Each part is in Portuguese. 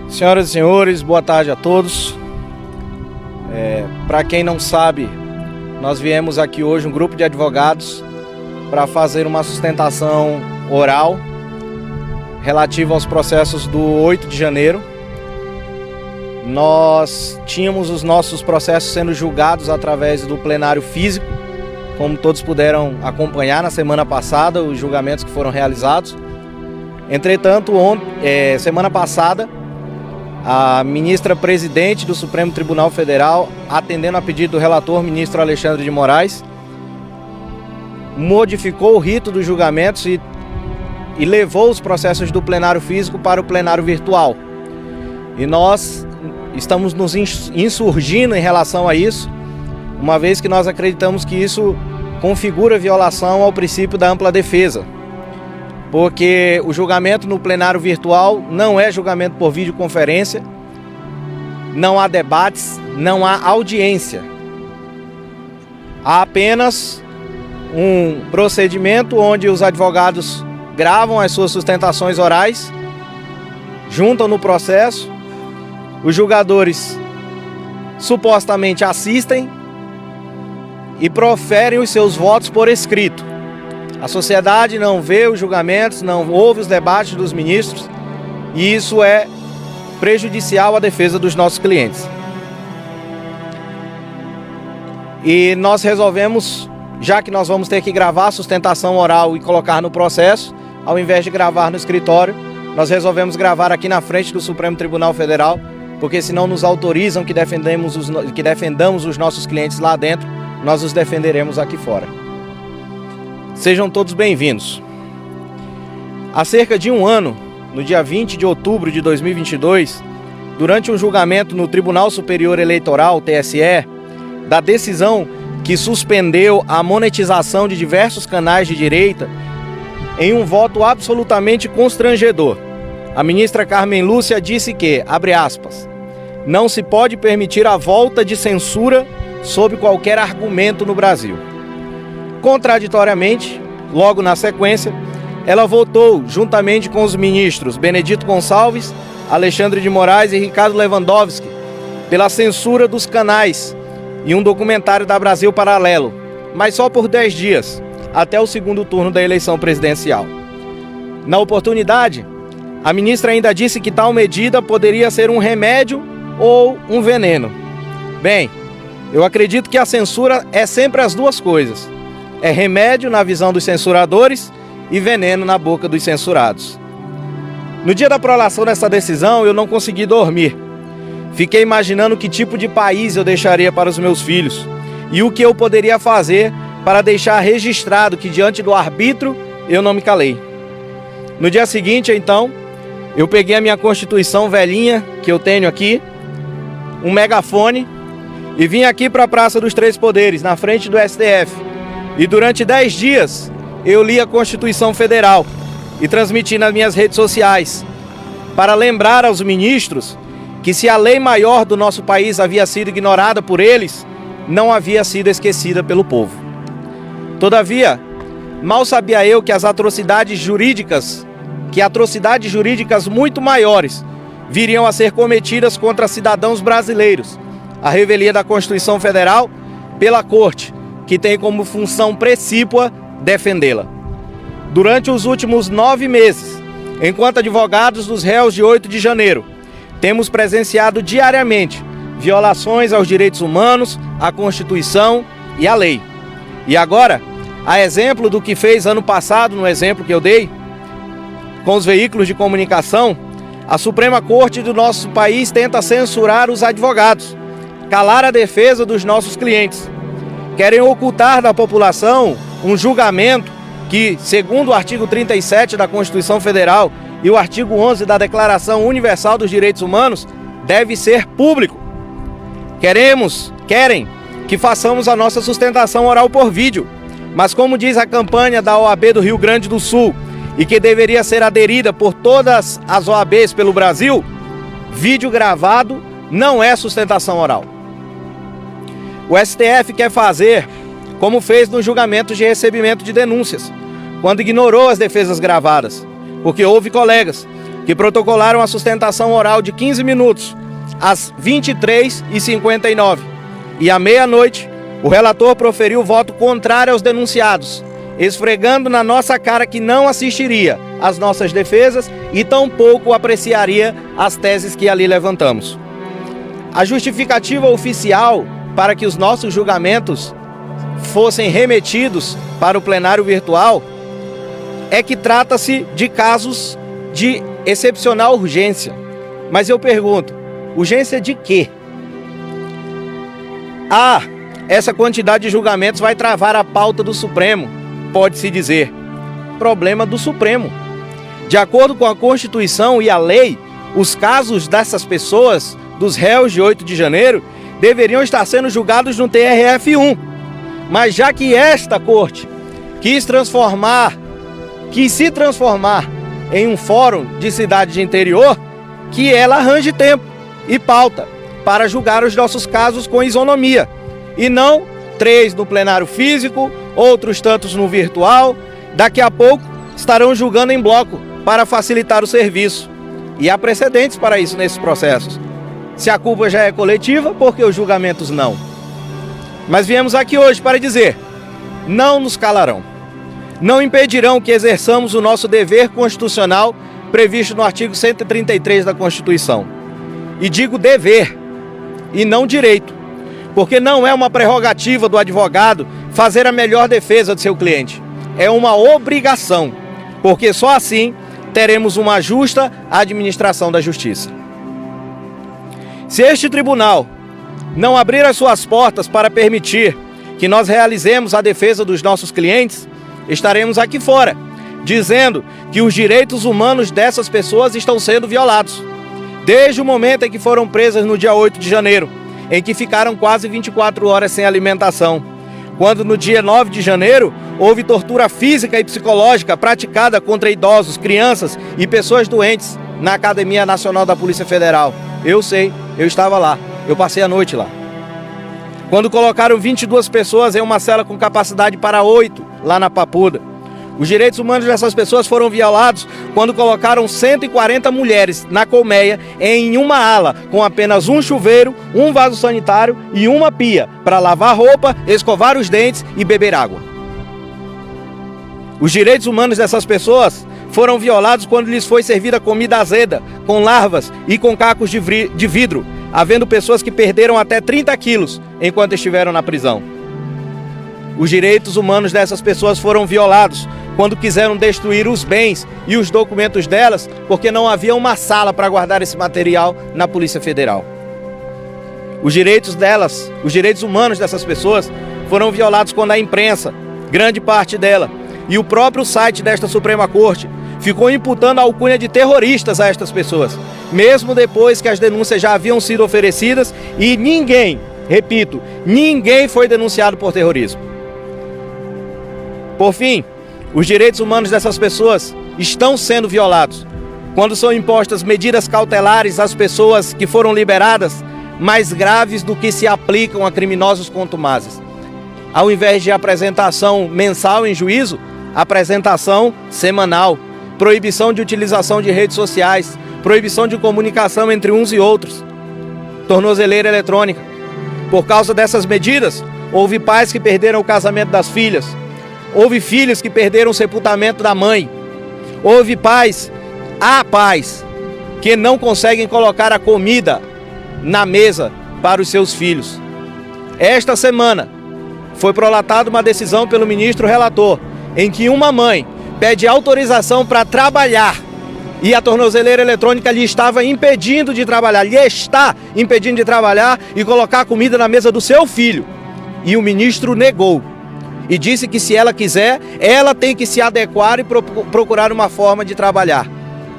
Senhoras e senhores, boa tarde a todos. Para quem não sabe, nós viemos aqui hoje, um grupo de advogados, para fazer uma sustentação oral relativa aos processos do 8 de janeiro. Nós tínhamos os nossos processos sendo julgados através do plenário físico, como todos puderam acompanhar na semana passada, os julgamentos que foram realizados. Entretanto, semana passada, a ministra presidente do Supremo Tribunal Federal, atendendo a pedido do relator ministro Alexandre de Moraes, modificou o rito dos julgamentos e levou os processos do plenário físico para o plenário virtual. E nós estamos nos insurgindo em relação a isso, uma vez que nós acreditamos que isso configura violação ao princípio da ampla defesa. Porque o julgamento no plenário virtual não é julgamento por videoconferência, não há debates, não há audiência. Há apenas um procedimento onde os advogados gravam as suas sustentações orais, juntam no processo, os julgadores supostamente assistem e proferem os seus votos por escrito. A sociedade não vê os julgamentos, não ouve os debates dos ministros, e isso é prejudicial à defesa dos nossos clientes. E nós resolvemos, já que nós vamos ter que gravar a sustentação oral e colocar no processo, ao invés de gravar no escritório, nós resolvemos gravar aqui na frente do Supremo Tribunal Federal, porque se não nos autorizam que defendamos os nossos clientes lá dentro, nós os defenderemos aqui fora. Sejam todos bem-vindos. Há cerca de um ano, no dia 20 de outubro de 2022, durante um julgamento no Tribunal Superior Eleitoral, TSE, da decisão que suspendeu a monetização de diversos canais de direita, em um voto absolutamente constrangedor, a ministra Carmen Lúcia disse que, abre aspas, não se pode permitir a volta de censura sob qualquer argumento no Brasil. Contraditoriamente, logo na sequência, ela votou, juntamente com os ministros Benedito Gonçalves, Alexandre de Moraes e Ricardo Lewandowski, pela censura dos canais e um documentário da Brasil Paralelo, mas só por 10 dias, até o segundo turno da eleição presidencial. Na oportunidade, a ministra ainda disse que tal medida poderia ser um remédio ou um veneno. Bem, eu acredito que a censura é sempre as duas coisas. É remédio na visão dos censuradores e veneno na boca dos censurados. No dia da prolação dessa decisão, eu não consegui dormir. Fiquei imaginando que tipo de país eu deixaria para os meus filhos e o que eu poderia fazer para deixar registrado que, diante do arbítrio, eu não me calei. No dia seguinte, então, eu peguei a minha Constituição velhinha, que eu tenho aqui, um megafone, e vim aqui para a Praça dos Três Poderes, na frente do STF. E durante 10 dias, eu li a Constituição Federal e transmiti nas minhas redes sociais, para lembrar aos ministros que, se a lei maior do nosso país havia sido ignorada por eles, não havia sido esquecida pelo povo. Todavia, mal sabia eu que atrocidades jurídicas muito maiores viriam a ser cometidas contra cidadãos brasileiros, à revelia da Constituição Federal, pela Corte, que tem como função precípua defendê-la. Durante os últimos 9 meses, enquanto advogados dos réus de 8 de janeiro, temos presenciado diariamente violações aos direitos humanos, à Constituição e à lei. E agora, a exemplo do que fez ano passado, no exemplo que eu dei, com os veículos de comunicação, a Suprema Corte do nosso país tenta censurar os advogados, calar a defesa dos nossos clientes. Querem ocultar da população um julgamento que, segundo o artigo 37 da Constituição Federal e o artigo 11 da Declaração Universal dos Direitos Humanos, deve ser público. Querem que façamos a nossa sustentação oral por vídeo, mas como diz a campanha da OAB do Rio Grande do Sul, e que deveria ser aderida por todas as OABs pelo Brasil, vídeo gravado não é sustentação oral. O STF quer fazer como fez nos julgamentos de recebimento de denúncias, quando ignorou as defesas gravadas, porque houve colegas que protocolaram a sustentação oral de 15 minutos, às 23h59. E à meia-noite, o relator proferiu voto contrário aos denunciados, esfregando na nossa cara que não assistiria às nossas defesas e tampouco apreciaria as teses que ali levantamos. A justificativa oficial para que os nossos julgamentos fossem remetidos para o plenário virtual é que trata-se de casos de excepcional urgência. Mas eu pergunto, urgência de quê? Essa quantidade de julgamentos vai travar a pauta do Supremo, pode-se dizer. Problema do Supremo. De acordo com a Constituição e a lei, os casos dessas pessoas, dos réus de 8 de janeiro, deveriam estar sendo julgados no TRF1. Mas já que esta corte quis se transformar em um fórum de cidade de interior, que ela arranje tempo e pauta para julgar os nossos casos com isonomia, e não 3 no plenário físico, outros tantos no virtual. Daqui a pouco estarão julgando em bloco para facilitar o serviço. E há precedentes para isso nesses processos. Se a culpa já é coletiva, por que os julgamentos não? Mas viemos aqui hoje para dizer, não nos calarão. Não impedirão que exerçamos o nosso dever constitucional previsto no artigo 133 da Constituição. E digo dever, e não direito, porque não é uma prerrogativa do advogado fazer a melhor defesa do seu cliente. É uma obrigação, porque só assim teremos uma justa administração da justiça. Se este tribunal não abrir as suas portas para permitir que nós realizemos a defesa dos nossos clientes, estaremos aqui fora, dizendo que os direitos humanos dessas pessoas estão sendo violados. Desde o momento em que foram presas no dia 8 de janeiro, em que ficaram quase 24 horas sem alimentação. Quando no dia 9 de janeiro, houve tortura física e psicológica praticada contra idosos, crianças e pessoas doentes na Academia Nacional da Polícia Federal. Eu sei, eu estava lá, eu passei a noite lá. Quando colocaram 22 pessoas em uma cela com capacidade para 8 lá na Papuda. Os direitos humanos dessas pessoas foram violados quando colocaram 140 mulheres na colmeia em uma ala, com apenas um chuveiro, um vaso sanitário e uma pia para lavar roupa, escovar os dentes e beber água. Os direitos humanos dessas pessoas foram violados quando lhes foi servida comida azeda, com larvas e com cacos de vidro, havendo pessoas que perderam até 30 quilos enquanto estiveram na prisão. Os direitos humanos dessas pessoas foram violados quando quiseram destruir os bens e os documentos delas, porque não havia uma sala para guardar esse material na Polícia Federal. Os direitos humanos dessas pessoas foram violados quando a imprensa, grande parte dela, e o próprio site desta Suprema Corte ficou imputando a alcunha de terroristas a estas pessoas, mesmo depois que as denúncias já haviam sido oferecidas e ninguém, repito, ninguém foi denunciado por terrorismo. Por fim, os direitos humanos dessas pessoas estão sendo violados quando são impostas medidas cautelares às pessoas que foram liberadas, mais graves do que se aplicam a criminosos contumazes. Ao invés de apresentação mensal em juízo, apresentação semanal, proibição de utilização de redes sociais, proibição de comunicação entre uns e outros, tornozeleira eletrônica. Por causa dessas medidas, houve pais que perderam o casamento das filhas, houve filhos que perderam o sepultamento da mãe, houve pais que não conseguem colocar a comida na mesa para os seus filhos. Esta semana foi prolatada uma decisão pelo ministro relator, em que uma mãe pede autorização para trabalhar e a tornozeleira eletrônica lhe estava impedindo de trabalhar, lhe está impedindo de trabalhar e colocar comida na mesa do seu filho. E o ministro negou e disse que se ela quiser, ela tem que se adequar e procurar uma forma de trabalhar.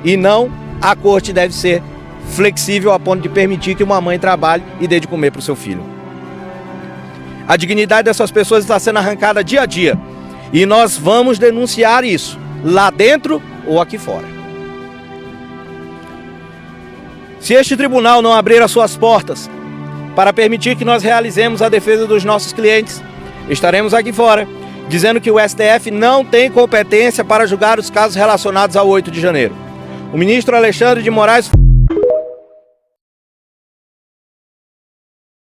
E não, a corte deve ser flexível a ponto de permitir que uma mãe trabalhe e dê de comer para o seu filho. A dignidade dessas pessoas está sendo arrancada dia a dia. E nós vamos denunciar isso, lá dentro ou aqui fora. Se este tribunal não abrir as suas portas para permitir que nós realizemos a defesa dos nossos clientes, estaremos aqui fora, dizendo que o STF não tem competência para julgar os casos relacionados ao 8 de janeiro. O ministro Alexandre de Moraes